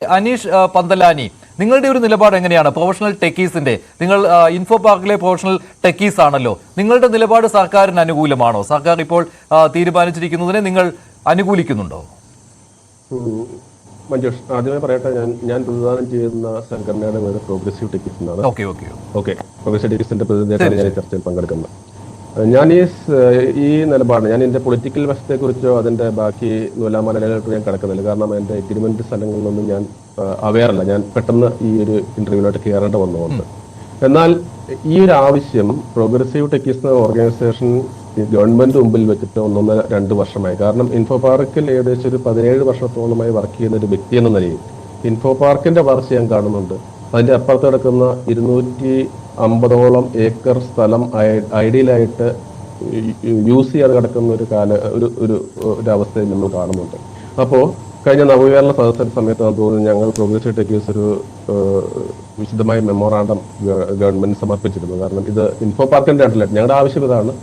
അനീഷ് പന്തലാനി, നിങ്ങളുടെ ഒരു നിലപാട് എങ്ങനെയാണ്? പ്രൊഫഷണൽ ടെക്കീസിന്റെ, നിങ്ങൾ ഇൻഫോ പാർക്കിലെ പ്രൊഫഷണൽ ടെക്കീസ് ആണല്ലോ, നിങ്ങളുടെ നിലപാട് സർക്കാരിന് അനുകൂലമാണോ? സർക്കാർ ഇപ്പോൾ തീരുമാനിച്ചിരിക്കുന്നതിനെ നിങ്ങൾ അനുകൂലിക്കുന്നുണ്ടോ? മഞ്ജുഷ്, ആദ്യമേ പറയട്ടെ, ഞാൻ പ്രതിദാനം ചെയ്യുന്ന സംഘടനയുടെ പേര് പ്രോഗ്രസീവ് ടെക്കീസ് എന്നാണ്. പ്രോഗ്രസീവ് ടെക്കീസിന്റെ പ്രതിനിധിയായിട്ടാണ് ഞാൻ ഈ ചർച്ചയിൽ പങ്കെടുക്കുന്നത്. ഞാൻ ഈ നിലപാട്, ഞാൻ എന്റെ പൊളിറ്റിക്കൽ വശത്തെക്കുറിച്ചോ അതിന്റെ ബാക്കി നൂലാമാലയിലോട്ടോ ഞാൻ കിടക്കുന്നില്ല. കാരണം എന്റെ എഗ്രിമെന്റ് സ്ഥലങ്ങളിലൊന്നും ഞാൻ അവെയറല്ല. ഞാൻ പെട്ടെന്ന് ഈ ഒരു ഇന്റർവ്യൂവിലോട്ട് കയറേണ്ട വന്നുകൊണ്ട്. എന്നാൽ ഈ ഒരു ആവശ്യം പ്രോഗ്രസീവ് ടെക്കീസ് എന്ന ഓർഗനൈസേഷൻ ഗവൺമെന്റ് മുമ്പിൽ വെച്ചിട്ട് 1-2 വർഷമായി. കാരണം ഇൻഫോ പാർക്കിൽ ഏകദേശം ഒരു 17 വർഷത്തോളമായി വർക്ക് ചെയ്യുന്ന ഒരു വ്യക്തി എന്ന നിലയിൽ ഇൻഫോ പാർക്കിന്റെ വളർച്ച ഞാൻ കാണുന്നുണ്ട്. അതിന്റെ അപ്പുറത്ത് കിടക്കുന്ന 250ഓളം ഏക്കർ സ്ഥലം ഐഡിയലായിട്ട് യൂസ് ചെയ്യാതെ കിടക്കുന്ന ഒരു അവസ്ഥയിൽ നമ്മൾ കാണുന്നുണ്ട്. അപ്പോൾ കഴിഞ്ഞ നവകേരള സദസ്സിന്റെ സമയത്ത് തോന്നുന്നു ഞങ്ങൾ പ്രോഗ്രസീവ് ടെക്കീസ് ഒരു വിശദമായ മെമ്മോറാണ്ടം ഗവൺമെന്റ് സമർപ്പിച്ചിരുന്നു. കാരണം ഇത് ഇൻഫോ പാർക്കിന്റെ അണ്ടറിലായിട്ട് ഞങ്ങളുടെ ആവശ്യം ഇതാണ്.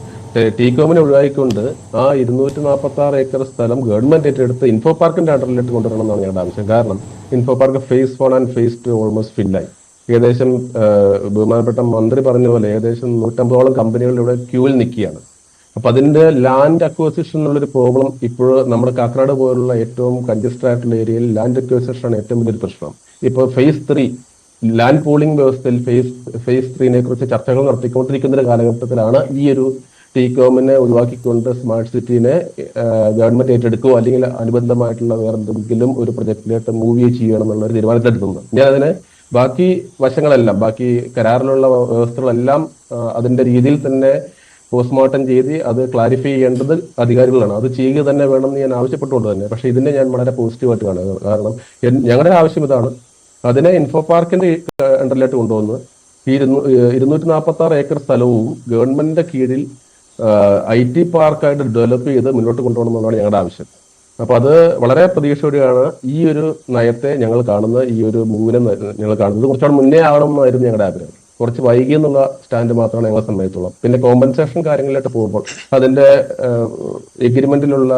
ടീകോമിനെ ഒഴിവാക്കിക്കൊണ്ട് ആ 246 ഏക്കർ സ്ഥലം ഗവൺമെന്റ് ഏറ്റെടുത്ത് ഇൻഫോ പാർക്കിന്റെ അണ്ടറിലേക്ക് കൊണ്ടുവരണം എന്നാണ് ഞങ്ങളുടെ ആവശ്യം. കാരണം info park phase 1 and phase 2 almost ഫില്ലായി. ഏകദേശം ബഹുമാനപ്പെട്ട മന്ത്രി പറഞ്ഞ പോലെ ഏകദേശം 150ഓളം കമ്പനികൾ ഇവിടെ ക്യൂവിൽ നിൽക്കുകയാണ്. അപ്പൊ അതിന്റെ ലാൻഡ് അക്വസിഷൻ എന്നുള്ളൊരു പ്രോബ്ലം ഇപ്പോൾ നമ്മുടെ കാക്കനാട് പോലുള്ള ഏറ്റവും കൺജസ്റ്റഡ് ആയിട്ടുള്ള ഏരിയയിൽ ലാൻഡ് അക്വസിഷൻ ആണ് ഏറ്റവും വലിയൊരു പ്രശ്നം. ഇപ്പോൾ phase 3 ലാൻഡ് പൂളിംഗ് വ്യവസ്ഥയിൽ phase 3 കുറിച്ച് ചർച്ചകൾ നടത്തിക്കൊണ്ടിരിക്കുന്ന ഒരു കാലഘട്ടത്തിലാണ് ഈ ഒരു ടീകോമിനെ ഒഴിവാക്കിക്കൊണ്ട് സ്മാർട്ട് സിറ്റിനെ ഗവൺമെന്റ് ഏറ്റെടുക്കുകയോ അല്ലെങ്കിൽ അനുബന്ധമായിട്ടുള്ള വേറെ എന്തെങ്കിലും ഒരു പ്രൊജക്ടിലേക്ക് മൂവ് ചെയ്യണം എന്നുള്ള ഒരു തീരുമാനത്തിലെടുക്കുന്നത്. ഞാൻ അതിനെ ബാക്കി വശങ്ങളെല്ലാം, ബാക്കി കരാറിലുള്ള വ്യവസ്ഥകളെല്ലാം അതിന്റെ രീതിയിൽ തന്നെ പോസ്റ്റ്മോർട്ടം ചെയ്ത് അത് ക്ലാരിഫൈ ചെയ്യേണ്ടത് അധികാരികളാണ്. അത് ചെയ്യുക തന്നെ വേണമെന്ന് ഞാൻ ആവശ്യപ്പെട്ടുകൊണ്ട് തന്നെ. പക്ഷെ ഇതിനെ ഞാൻ വളരെ പോസിറ്റീവായിട്ട് കാണുന്നത്. കാരണം ഞങ്ങളുടെ ആവശ്യം ഇതാണ്, അതിനെ ഇൻഫോ പാർക്കിന്റെ അണ്ടറിലേക്ക് കൊണ്ടുവന്ന് ഈ 246 ഏക്കർ സ്ഥലവും ഗവൺമെന്റിന്റെ കീഴിൽ IT പാർക്കായിട്ട് ഡെവലപ്പ് ചെയ്ത് മുന്നോട്ട് കൊണ്ടുപോകണം എന്നുള്ളതാണ് ഞങ്ങളുടെ ആവശ്യം. അപ്പൊ അത് വളരെ പ്രതീക്ഷയോടെയാണ് ഈ ഒരു നയത്തെ ഞങ്ങൾ കാണുന്നത്. ഈ ഒരു മൂവിനെ ഞങ്ങൾ കാണുന്നത് കുറച്ചുകൂടെ മുന്നേ ആവണമെന്നായിരുന്നു ഞങ്ങളുടെ ആഗ്രഹം. കുറച്ച് വൈകി എന്നുള്ള സ്റ്റാൻഡ് മാത്രമാണ് ഞങ്ങളെ സമയത്തുള്ളത്. പിന്നെ കോമ്പൻസേഷൻ കാര്യങ്ങളിലേക്ക് പോകുമ്പോൾ അതിന്റെ എഗ്രിമെന്റിലുള്ള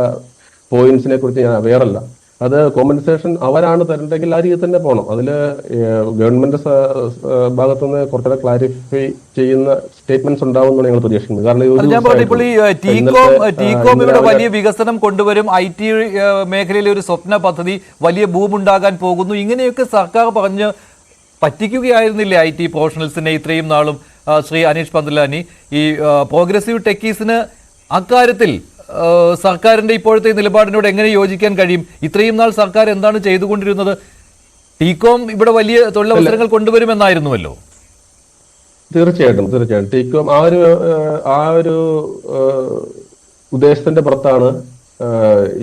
പോയിന്റ്സിനെ കുറിച്ച് ഞാൻ അവെയറല്ല. അത് കോമ്പൻസേഷൻ അവരാണ് തരണ്ടെങ്കിൽ ആ രീതിയിൽ തന്നെ പോകണം. അതിൽ ഗവൺമെന്റ് ഭാഗത്തുനിന്ന് കുറച്ചുകൂടെ ക്ലാരിഫൈ ചെയ്യുന്ന സ്റ്റേറ്റ്മെന്റ്സ് ഉണ്ടാവുമെന്നാണ് ഞങ്ങൾ പ്രതീക്ഷിക്കുന്നത്. കാരണം ഇപ്പോൾ ഈ ടീകോം ഇവിടെ വലിയ വികസനം കൊണ്ടുവരും, IT മേഖലയിലെ ഒരു സ്വപ്ന പദ്ധതി, വലിയ ബൂം ഉണ്ടാകാൻ പോകുന്നു, ഇങ്ങനെയൊക്കെ സർക്കാർ പറഞ്ഞ് പറ്റിക്കുകയായിരുന്നില്ലേ IT പ്രൊഫഷണൽസിനെ ഇത്രയും നാളും? ശ്രീ അനീഷ് പന്തലാനി, ഈ പ്രോഗ്രസീവ് ടെക്കീസിന് അക്കാര്യത്തിൽ സർക്കാരിന്റെ ഇപ്പോഴത്തെ നിലപാടിനോട് എങ്ങനെ യോജിക്കാൻ കഴിയും? ഇത്രയും നാൾ സർക്കാർ എന്താണ് ചെയ്തുകൊണ്ടിരുന്നത്? ടീകോം ഇവിടെ വലിയ തൊഴിലവസരങ്ങൾ കൊണ്ടുവരുമെന്നായിരുന്നുവല്ലോ. തീർച്ചയായിട്ടും ടീകോം ആ ഒരു ഉദ്ദേശത്തിന്റെ പുറത്താണ്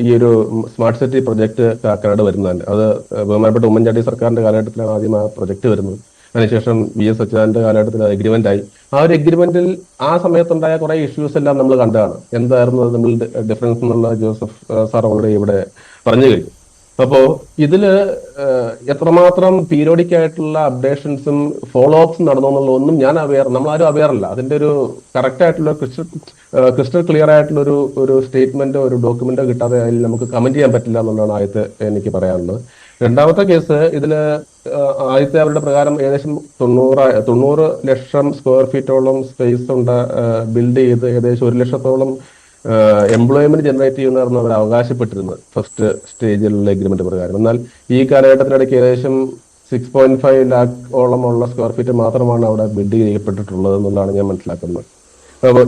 ഈ ഒരു സ്മാർട്ട് സിറ്റി പ്രൊജക്ട് കാക്കനാട് വരുന്നത്. അത് ബഹുമാനപ്പെട്ട ഉമ്മൻചാണ്ടി സർക്കാരിന്റെ കാലഘട്ടത്തിലാണ് ആദ്യം ആ പ്രൊജക്ട് വരുന്നത്. അതിനുശേഷം VS അച്യുതാനന്ദന്റെ കാലഘട്ടത്തിൽ എഗ്രിമെന്റ് ആയി. ആ ഒരു എഗ്രിമെന്റിൽ ആ സമയത്തുണ്ടായ കുറെ ഇഷ്യൂസ് എല്ലാം നമ്മൾ കണ്ടതാണ്. എന്തായിരുന്നു നമ്മൾ ഡിഫറൻസ് എന്നുള്ള ജോസഫ് സാർ ഓൾറെഡി ഇവിടെ പറഞ്ഞു കഴിഞ്ഞു. അപ്പോ ഇതില് എത്രമാത്രം പീരിയോഡിക് ആയിട്ടുള്ള അപ്ഡേഷൻസും ഫോളോ അപ്സും നടന്നു എന്നുള്ളതൊന്നും നമ്മളാരും അവെയറല്ല. അതിന്റെ ഒരു കറക്റ്റ് ആയിട്ടുള്ള ക്രിസ്റ്റൽ ക്ലിയർ ആയിട്ടുള്ള ഒരു സ്റ്റേറ്റ്മെന്റോ ഒരു ഡോക്യുമെന്റോ കിട്ടാതെ അതിൽ നമുക്ക് കമന്റ് ചെയ്യാൻ പറ്റില്ല എന്നുള്ളതാണ് ആദ്യത്തെ എനിക്ക് പറയാനുള്ളത്. രണ്ടാമത്തെ കേസ്, ഇതില് ആദ്യത്തെ അവരുടെ പ്രകാരം ഏകദേശം 90 ലക്ഷം സ്ക്വയർ ഫീറ്റോളം സ്പേസ് ബിൽഡ് ചെയ്ത് ഏകദേശം 1 ലക്ഷത്തോളം എംപ്ലോയ്മെന്റ് ജനറേറ്റ് ചെയ്യുന്നതായിരുന്നു അവർ അവകാശപ്പെട്ടിരുന്നത് ഫസ്റ്റ് സ്റ്റേജിലുള്ള എഗ്രിമെന്റ് പ്രകാരം. എന്നാൽ ഈ കാലഘട്ടത്തിനിടയ്ക്ക് ഏകദേശം 6.5 ലാഖോളമുള്ള സ്ക്വയർ ഫീറ്റ് മാത്രമാണ് അവിടെ ബിൽഡ് ചെയ്യപ്പെട്ടിട്ടുള്ളത് എന്നുള്ളതാണ് ഞാൻ മനസ്സിലാക്കുന്നത്.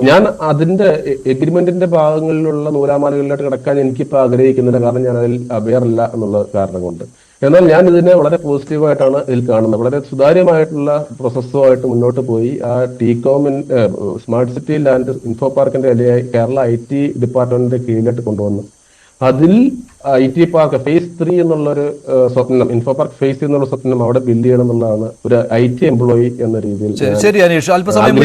ഞാൻ അതിന്റെ എഗ്രിമെന്റിന്റെ ഭാഗങ്ങളിലുള്ള നൂലാമാലകളിലോട്ട് കിടക്കാൻ എനിക്കിപ്പോൾ ആഗ്രഹിക്കുന്നില്ല. കാരണം ഞാൻ അതിൽ അവെയറല്ല എന്നുള്ള കാരണം കൊണ്ട്. എന്നാൽ ഞാൻ ഇതിനെ വളരെ പോസിറ്റീവായിട്ടാണ് ഇതിൽ കാണുന്നത്. വളരെ സുതാര്യമായിട്ടുള്ള പ്രോസസ്സുമായിട്ട് മുന്നോട്ട് പോയി ആ ടീകോമിൻ സ്മാർട്ട് സിറ്റി ലാൻഡ് ഇൻഫോ പാർക്കിന്റെ കേരള IT ഡിപ്പാർട്ട്മെന്റിന്റെ കീഴിലോട്ട് കൊണ്ടുവന്നു. അതിൽ IT പാർക്ക് phase 3 എന്നുള്ളൊരു സ്വപ്നം, ഇൻഫോ പാർക്ക് phase 3 എന്നുള്ള സ്വപ്നം അവിടെ ബിൽഡ് ചെയ്യണം എന്നുള്ളതാണ് ഒരു IT എംപ്ലോയി എന്ന രീതിയിൽ. ശരി അനീഷ്, അല്പസമയം